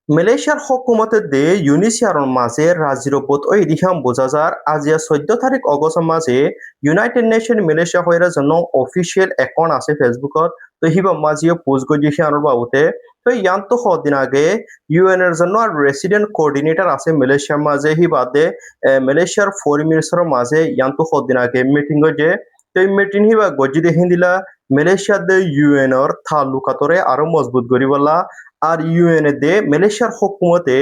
মালয়েশিয়ার হকুমতে দে ইউনিসিয়ারন মাঝে রাজিরবত ওই দিহাম বোঝাজার আজিয়া 14 তারিখ অগস্ট মাঝে ইউনাইটেড নেশন মালয়েশিয়া হইরার জন্য অফিসিয়াল অ্যাকাউন্ট আছে ফেসবুকত তো হিবা মাঝিও পোস্ট গজিয়েছে আনোর বাবুতে তো ইয়ান তো কদিন আগে ইউএন এর জন্য আর রেসিডেন্ট কোঅর্ডিনেটর আছে মালয়েশিয়ার মাঝে হিবাদে মালয়েশিয়ার ফরেন মিনিস্টারের মাঝে ইয়ান তো কদিন আগে মিটিং গজে তো এই মিটিং হিবা গজি দেখেন দিলা মালয়েশিয়ার দে ইউএন এর তালুকাতরে আরো মজবুত করিবলা আর ইউএনএ দে মালয়েশিয়ার হকুমতে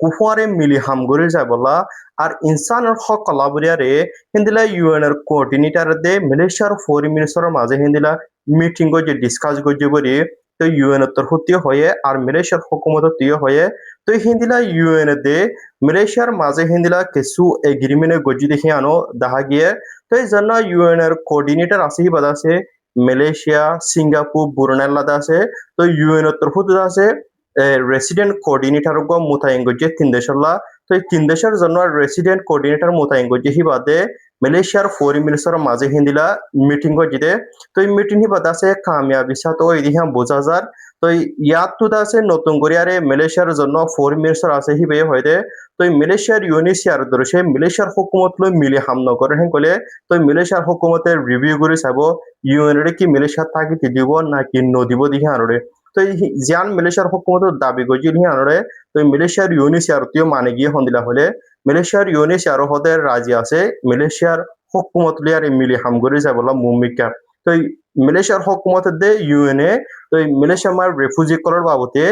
কুফারে মিলি হামগরি যায় বলা আর ইনসানের হক কলাবরিয়ারে হিন্দিলা ইউএন এর কোঅর্ডিনেটর দে মালয়েশিয়ার ফরেন মিনিস্টারের মাঝে হিন্দিলা মিটিং গজে ডিসকাস গজে বলি তো ইউএন এর তরফতীয় হয়ে আর মালয়েশিয়ার হকুমত তীয় হয়ে তো হিন্দিলা ইউএন দে মালয়েশিয়ার মাঝে হিন্দিলা কিছু এগ্রিমেন্ট গজি দেখি আনো দেখা গিয়ে তো এই জন্য ইউএন এর কোঅর্ডিনেটর আছে হি বাদ আছে মালয়েশিয়া সিঙ্গাপুর বুরুনাই আছে তো ইউএন এর তরফত আছে রেসিডেন্ট কোঅর্ডিনেটর গো মোতায়েন গজে তিন দেশলা তো এই তিন দেশের জন্য রেসিডেন্ট কোঅর্ডিনেটর মোতায়েন গজে হিবাদে মালয়েশিয়ার ফরেন মিনিস্টার মাঝে হিন্দিলা মিটিং গজিতে তো এই মিটিং হিবাদ আছে কামিয়াবি সাথে ওই দিহা বোঝা যার তো ইয়াত তো আছে নতুন করে আরে মালয়েশিয়ার জন্য ফরেন মিনিস্টার আছে হিবে হইতে তো মালয়েশিয়ার ইউনিসিয়ার দরসে মালয়েশিয়ার হুকুমত লই মিলি হামনা করে হেন কলে তো মালয়েশিয়ার হুকুমতের রিভিউ করে চাব ইউএন কি মালয়েশিয়া থাকি দিব নাকি নদিব দিহে আনরে তো জিয়ান মালয়েশিয়ার হুকুমত দাবি গজি দিহে আনরে তো মালয়েশিয়ার ইউনিসিয়ার তিও মানে গিয়ে হন্দিলা হলে মালয়েশিয়ার ইউনিসিয়ার হদের রাজি আছে মালয়েশিয়ার হুকুমত লিয়ার মিলি হাম করে যাবলা মুমিকা তো মালয়েশিয়ার হুকুমত দে ইউএনএ তো মালয়েশিয়া মার রেফিউজি করার বাবতে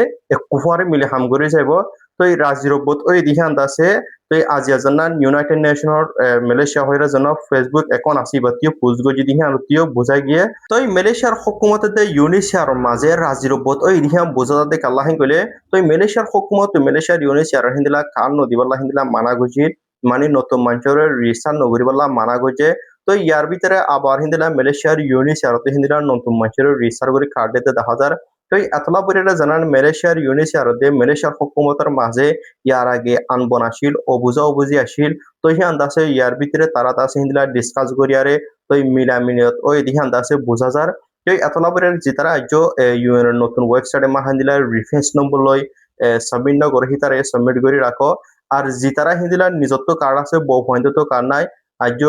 কুফারে মিলি হাম করে যাইব তো রাজিরবত ওই দিহান আছে তো আজিয়া জানা ইউনাইটেড নেশনের মালয়েশিয়া হইরা জানা ফেসবুক অ্যাকাউন্ট আছে বাতিও পোস্ট গজি দিহান আরতিও বোঝাই গিয়ে তো মালয়েশিয়ার হুকুমতে দে ইউনিসিয়ার মাঝে রাজিরবত ওই দিহান বোঝা দে কাল্লা হিন কইলে তো মালয়েশিয়ার হুকুমত মালয়েশিয়ার ইউনিসিয়ার হিন্দিলা কান নদিবাল্লা হিন্দিলা মানা গজি মানে নতুন মানুষের রিসার্চ নগরিবাল্লা মানা গজে তো ইয়ার ভিতরে আবার হিন্দিলা মালয়েশিয়ার ইউনিসিয়ার হিন্দিলা নতুন মানুষের রিসার্চ করে কার্ড দিতে দেখা যায় তো এতলা পরিটা জানান মালয়েশিয়ার ইউনিসিয়ার মালয়েশিয়ার হুকুমতের মাঝে ইয়ার আগে আনবন আসিল অবুঝা অবুঝি আসিল তো হি আন্দাসে ইয়ার ভিতরে তারা তাছে হিন্দিলা ডিসকাস করিয়ারে তো মিলামিনিয়ত ওই দিকে আন্দাসে বোঝা যার তো এতলা পরের জিতারা আজ ইউএন এর নতুন ওয়েবসাইটে মাহান্দিলা রিফারেন্স নম্বর লই সাবমিট ন করে হিতারে সাবমিট করে রাখো আর জিতারা হিন্দিলা নিজত্ব কার্ড আছে বউ পয়েন্ট তো কার্ড নাই আজ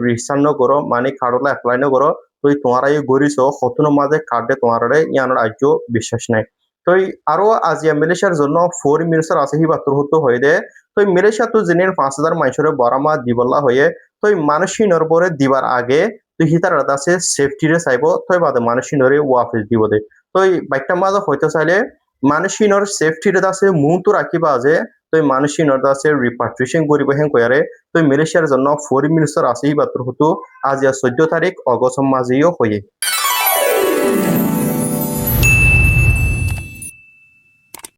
রিসার্চ ন করো মানে কার্ডলা এপ্লাই ন করো তো তোমার এই গরিস হতনো মাঝে কার্ডে তোমার ইয়ানোর আজ্য বিশ্বাস নাই তো আরো আজিয়া মালয়েশিয়ার জন্য ফরেন মিনিস্টার আছে হি বাতর হতো হয়ে দে তো মালয়েশিয়া তো জেনের 5,000 মানুষের বরামা দিবল্লা হয়ে তো মানুষই নরবরে দিবার আগে তো হিতার আছে সেফটি রে চাইব তো বাদে মানুষই নরে ওয়াফিস দিব দে তো বাইকটা মাঝে হইতে চাইলে মানুষই নর সেফটি রে আছে মুহ তো রাখিবা যে তো মানুষই নর আছে রিপাট্রিশন করিব হেন কয়ারে তো মালয়েশিয়ার জন্য ফরেন মিনিস্টার আছে হি বাতর হতো আজিয়া 14 তারিখ অগস্ট মাঝেও হয়ে